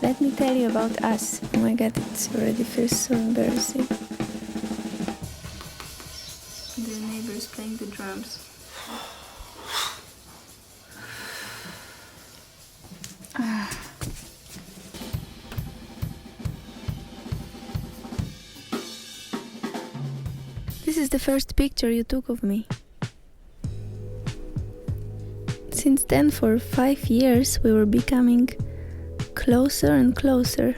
let me tell you about us. Oh my god, it already feels so embarrassing. The neighbors playing the drums. This is the first picture you took of me. Since then, for 5 years, we were becoming closer and closer,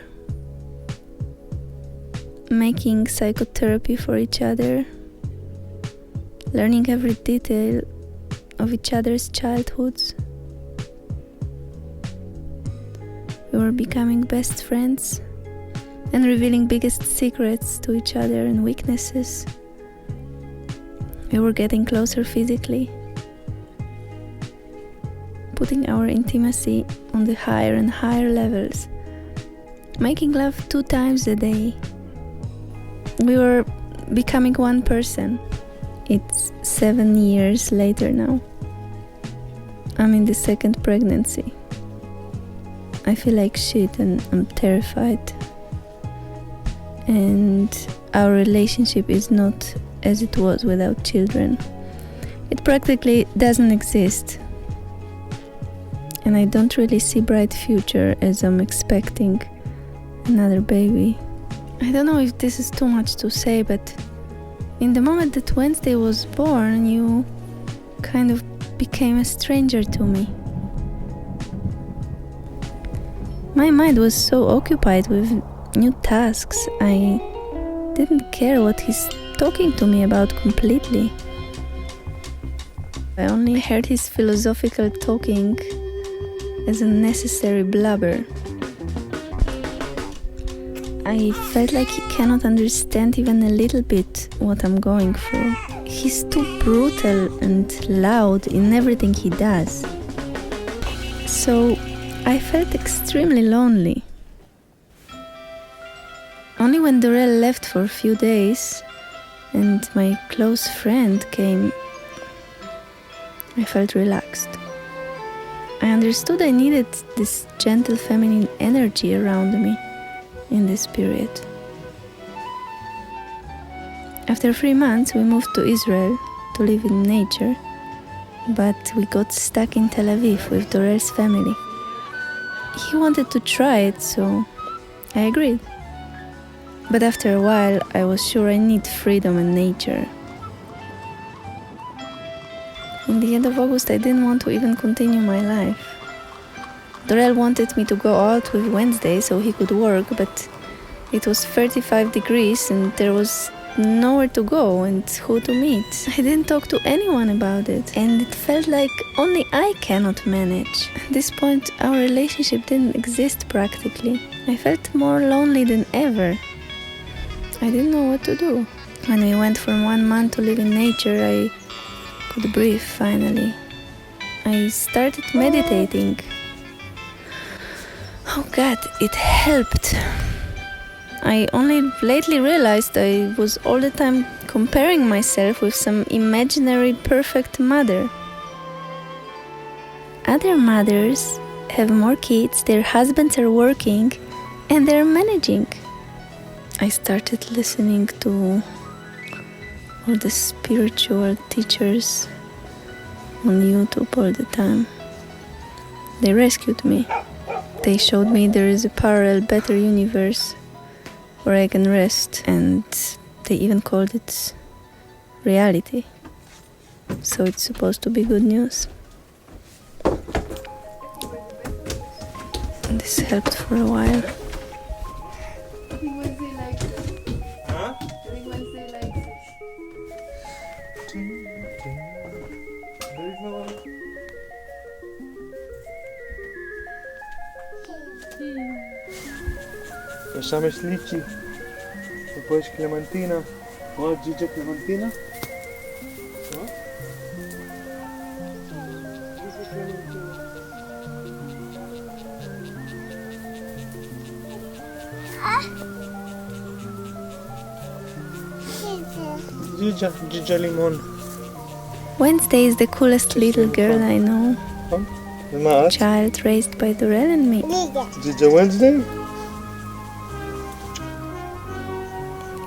making psychotherapy for each other, learning every detail of each other's childhoods. We were becoming best friends and revealing biggest secrets to each other and weaknesses. We were getting closer physically, putting our intimacy on the higher and higher levels, making love 2 times a day. We were becoming one person. It's 7 years later now. I'm in the 2nd pregnancy. I feel like shit and I'm terrified. And our relationship is not as it was without children. It practically doesn't exist. And I don't really see bright future as I'm expecting another baby. I don't know if this is too much to say, but in the moment that Wednesday was born, you kind of became a stranger to me. My mind was so occupied with new tasks, I didn't care what he's talking to me about completely. I only heard his philosophical talking as a necessary blubber. I felt like he cannot understand even a little bit what I'm going through. He's too brutal and loud in everything he does. So I felt extremely lonely. Only when Dorel left for a few days and my close friend came, I felt relaxed. I understood I needed this gentle feminine energy around me in this period. After 3 months, we moved to Israel to live in nature, but we got stuck in Tel Aviv with Dorel's family. He wanted to try it, so I agreed. But after a while, I was sure I need freedom and nature. In the end of August, I didn't want to even continue my life. Dorel wanted me to go out with Wednesday so he could work, but it was 35 degrees and there was nowhere to go and who to meet. I didn't talk to anyone about it, and it felt like only I cannot manage. At this point, our relationship didn't exist practically. I felt more lonely than ever. I didn't know what to do. When we went for 1 month to live in nature, I could breathe finally. I started meditating. Oh God, it helped. I only lately realized I was all the time comparing myself with some imaginary perfect mother. Other mothers have more kids, their husbands are working, and they're managing. I started listening to all the spiritual teachers on YouTube all the time. They rescued me. They showed me there is a parallel, better universe where I can rest, and they even called it reality. So it's supposed to be good news. And this helped for a while. שם יש ליצ'י, ופה יש קלמנטינה, רואה ג'יג'ה קלמנטינה? Gigi limon. Wednesday is the coolest little girl I know. ומה את? child raised by Dorel and me. ג'יג'ה Wednesday?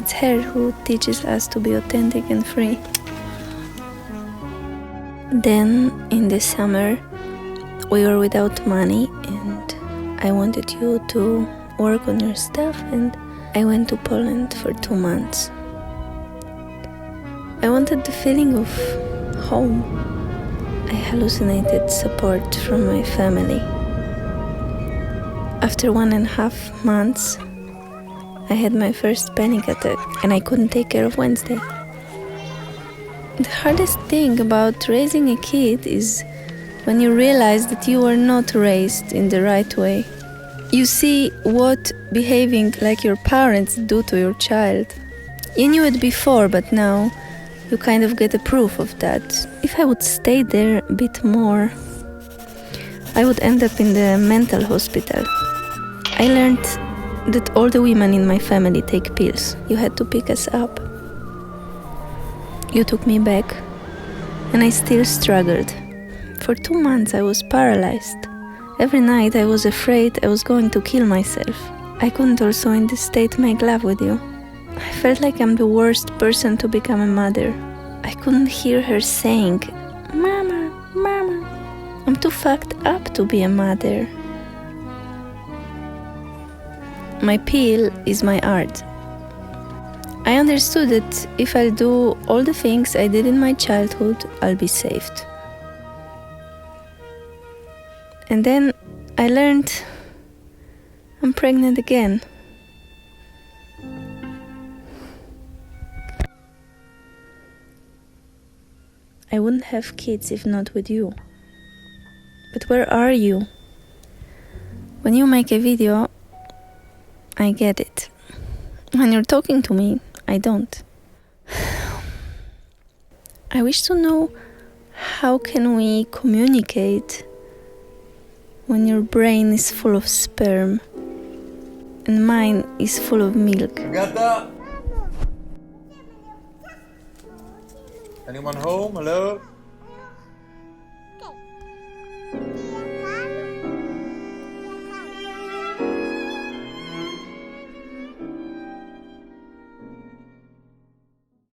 It's her who teaches us to be authentic and free. Then, in the summer, we were without money and I wanted you to work on your stuff, and I went to Poland for 2 months. I wanted the feeling of home. I hallucinated support from my family. After 1.5 months, I had my first panic attack and I couldn't take care of Wednesday. The hardest thing about raising a kid is when you realize that you were not raised in the right way. You see what behaving like your parents do to your child. You knew it before, but now you kind of get a proof of that. If I would stay there a bit more, I would end up in the mental hospital. I learned that all the women in my family take pills. You had to pick us up. You took me back, and I still struggled. For 2 months I was paralyzed. Every night I was afraid I was going to kill myself. I couldn't also in this state make love with you. I felt like I'm the worst person to become a mother. I couldn't hear her saying, "Mama, Mama." I'm too fucked up to be a mother. My pill is my art. I understood that if I'll do all the things I did in my childhood, I'll be saved. And then I learned I'm pregnant again. I wouldn't have kids if not with you. But where are you? When you make a video, I get it. When you're talking to me, I don't. I wish to know, how can we communicate when your brain is full of sperm and mine is full of milk? Agatha? Anyone home? Hello?